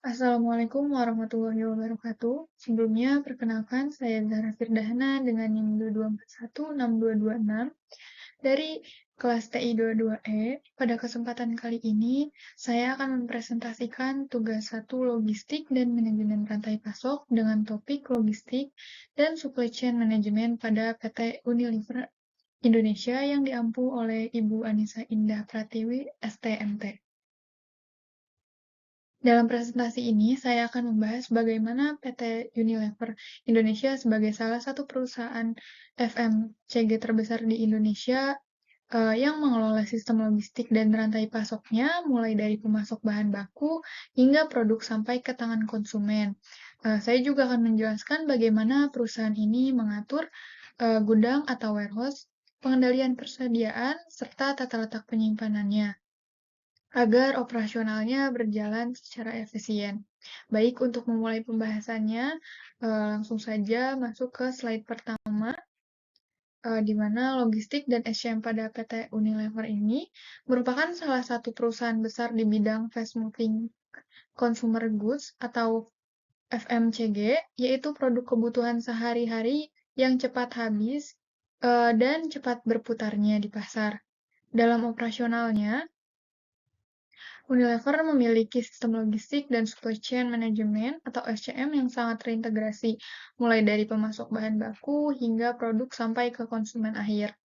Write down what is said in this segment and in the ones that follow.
Assalamualaikum warahmatullahi wabarakatuh. Sebelumnya, perkenalkan saya Zahra Firdahna dengan NIM 22416226 dari kelas TI 22E. Pada kesempatan kali ini, saya akan mempresentasikan tugas 1 logistik dan manajemen rantai pasok dengan topik logistik dan supply chain management pada PT Unilever Indonesia yang diampu oleh Ibu Anissa Indah Pratiwi, STMT. Dalam presentasi ini, saya akan membahas bagaimana PT Unilever Indonesia sebagai salah satu perusahaan FMCG terbesar di Indonesia yang mengelola sistem logistik dan rantai pasoknya, mulai dari pemasok bahan baku hingga produk sampai ke tangan konsumen. Saya juga akan menjelaskan bagaimana perusahaan ini mengatur gudang atau warehouse, pengendalian persediaan, serta tata letak penyimpanannya agar operasionalnya berjalan secara efisien. Baik, untuk memulai pembahasannya, langsung saja masuk ke slide pertama, di mana logistik dan SCM pada PT Unilever ini merupakan salah satu perusahaan besar di bidang fast moving consumer goods atau FMCG, yaitu produk kebutuhan sehari-hari yang cepat habis dan cepat berputarnya di pasar. Dalam operasionalnya, Unilever memiliki sistem logistik dan supply chain management atau SCM yang sangat terintegrasi, mulai dari pemasok bahan baku hingga produk sampai ke konsumen akhir.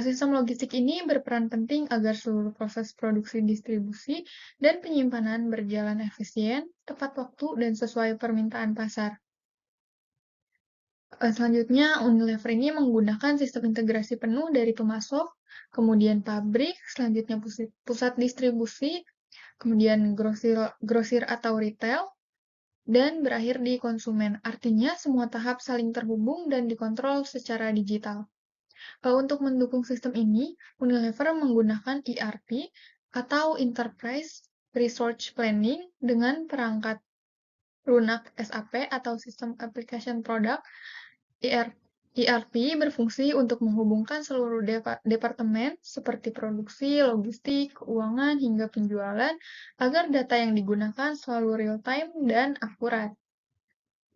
Sistem logistik ini berperan penting agar seluruh proses produksi, distribusi, dan penyimpanan berjalan efisien, tepat waktu, dan sesuai permintaan pasar. Selanjutnya, Unilever ini menggunakan sistem integrasi penuh dari pemasok, kemudian pabrik, selanjutnya pusat distribusi, kemudian grosir atau retail, dan berakhir di konsumen. Artinya semua tahap saling terhubung dan dikontrol secara digital. Untuk mendukung sistem ini, Unilever menggunakan ERP atau Enterprise Resource Planning dengan perangkat lunak SAP atau System Application Product. ERP berfungsi untuk menghubungkan seluruh departemen seperti produksi, logistik, keuangan, hingga penjualan agar data yang digunakan selalu real-time dan akurat.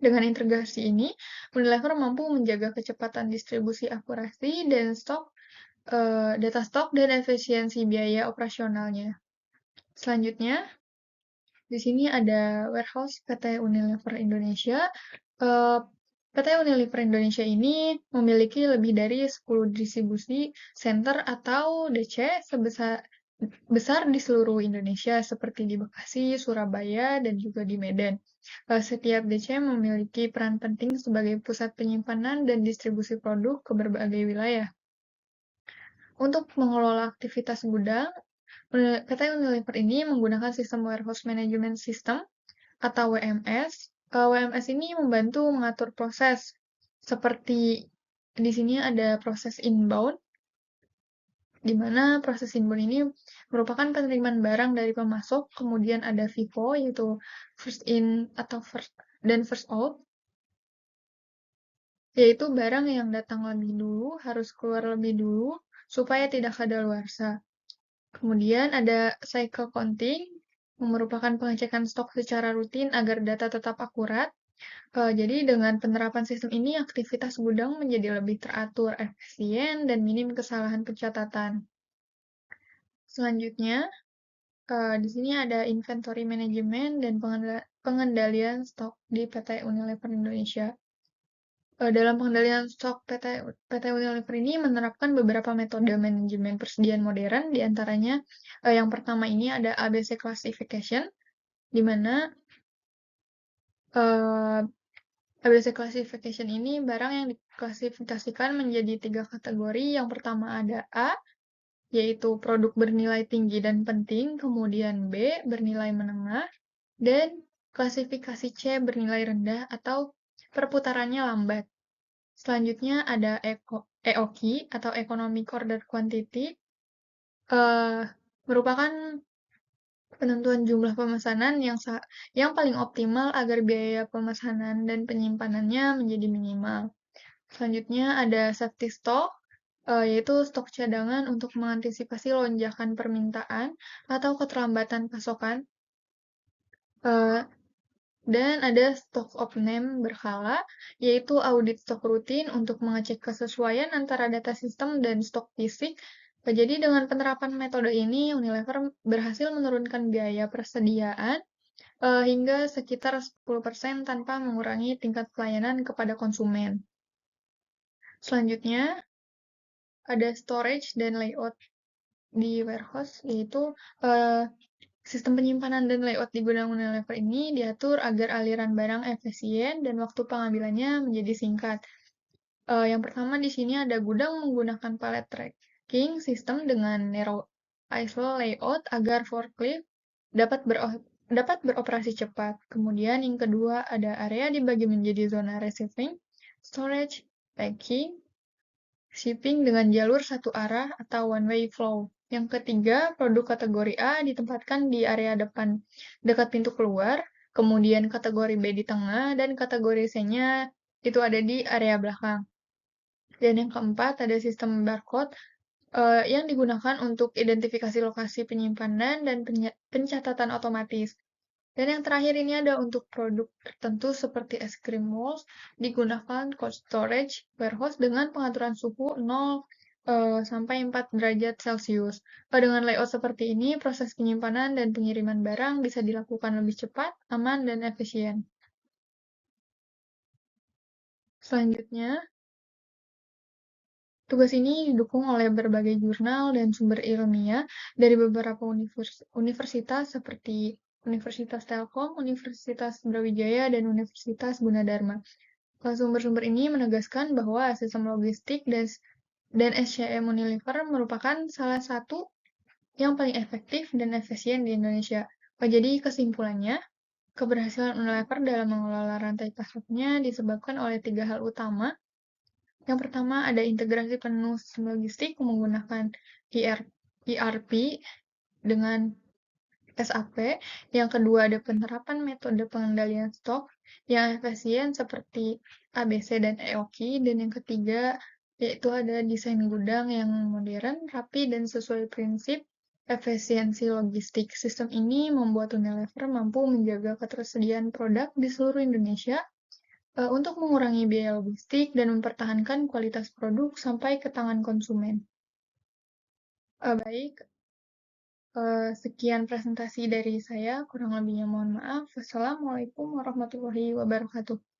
Dengan integrasi ini, Unilever mampu menjaga kecepatan distribusi akurasi dan data stok dan efisiensi biaya operasionalnya. Selanjutnya, di sini ada warehouse PT Unilever Indonesia. PT Unilever Indonesia ini memiliki lebih dari 10 distribusi center atau DC besar di seluruh Indonesia seperti di Bekasi, Surabaya, dan juga di Medan. Setiap DC memiliki peran penting sebagai pusat penyimpanan dan distribusi produk ke berbagai wilayah. Untuk mengelola aktivitas gudang, PT Unilever ini menggunakan sistem Warehouse Management System atau WMS. WMS ini membantu mengatur proses seperti di sini ada proses inbound, di mana proses inbound ini merupakan penerimaan barang dari pemasok, kemudian ada FIFO yaitu first in atau first out, yaitu barang yang datang lebih dulu harus keluar lebih dulu supaya tidak kadaluarsa. Kemudian ada cycle counting, yang merupakan pengecekan stok secara rutin agar data tetap akurat. Jadi dengan penerapan sistem ini, aktivitas gudang menjadi lebih teratur, efisien, dan minim kesalahan pencatatan. Selanjutnya, di sini ada inventory management dan pengendalian stok di PT Unilever Indonesia. Dalam pengendalian stok PT Unilever ini menerapkan beberapa metode manajemen persediaan modern, di antaranya yang pertama ini ada ABC Classification, di mana ABC Classification ini barang yang diklasifikasikan menjadi 3 kategori. Yang pertama ada A, yaitu produk bernilai tinggi dan penting, kemudian B, bernilai menengah, dan klasifikasi C bernilai rendah atau perputarannya lambat. Selanjutnya ada EOQ atau Economic Order Quantity, merupakan penentuan jumlah pemesanan yang paling optimal agar biaya pemesanan dan penyimpanannya menjadi minimal. Selanjutnya ada safety stock, yaitu stok cadangan untuk mengantisipasi lonjakan permintaan atau keterlambatan pasokan. Dan ada stock of name berkala, yaitu audit stok rutin untuk mengecek kesesuaian antara data sistem dan stok fisik. Jadi dengan penerapan metode ini, Unilever berhasil menurunkan biaya persediaan hingga sekitar 10% tanpa mengurangi tingkat pelayanan kepada konsumen. Selanjutnya, ada storage dan layout di warehouse, yaitu sistem penyimpanan dan layout di gudang Unilever ini diatur agar aliran barang efisien dan waktu pengambilannya menjadi singkat. Yang pertama di sini ada gudang menggunakan pallet tracking system dengan narrow aisle layout agar forklift dapat beroperasi cepat. Kemudian yang kedua ada area dibagi menjadi zona receiving, storage, packing, shipping dengan jalur satu arah atau one-way flow. Yang ketiga, produk kategori A ditempatkan di area depan, dekat pintu keluar, kemudian kategori B di tengah, dan kategori C-nya itu ada di area belakang. Dan yang keempat, ada sistem barcode yang digunakan untuk identifikasi lokasi penyimpanan dan pencatatan otomatis. Dan yang terakhir ini ada untuk produk tertentu seperti es krim Walls, digunakan cold storage warehouse dengan pengaturan suhu 0 sampai 4 derajat Celcius. Dengan layout seperti ini, proses penyimpanan dan pengiriman barang bisa dilakukan lebih cepat, aman, dan efisien. Selanjutnya, tugas ini didukung oleh berbagai jurnal dan sumber ilmiah dari beberapa universitas seperti Universitas Telkom, Universitas Brawijaya, dan Universitas Gunadarma. Sumber-sumber ini menegaskan bahwa sistem logistik dan SCM Unilever merupakan salah satu yang paling efektif dan efisien di Indonesia. Jadi kesimpulannya, keberhasilan Unilever dalam mengelola rantai pasoknya disebabkan oleh 3 hal utama. Yang pertama ada integrasi penuh sistem logistik menggunakan ERP dengan SAP. Yang kedua ada penerapan metode pengendalian stok yang efisien seperti ABC dan EOKI. Dan yang ketiga yaitu ada desain gudang yang modern, rapi, dan sesuai prinsip efisiensi logistik. Sistem ini membuat Unilever mampu menjaga ketersediaan produk di seluruh Indonesia untuk mengurangi biaya logistik dan mempertahankan kualitas produk sampai ke tangan konsumen. Baik, sekian presentasi dari saya, kurang lebihnya mohon maaf. Wassalamualaikum warahmatullahi wabarakatuh.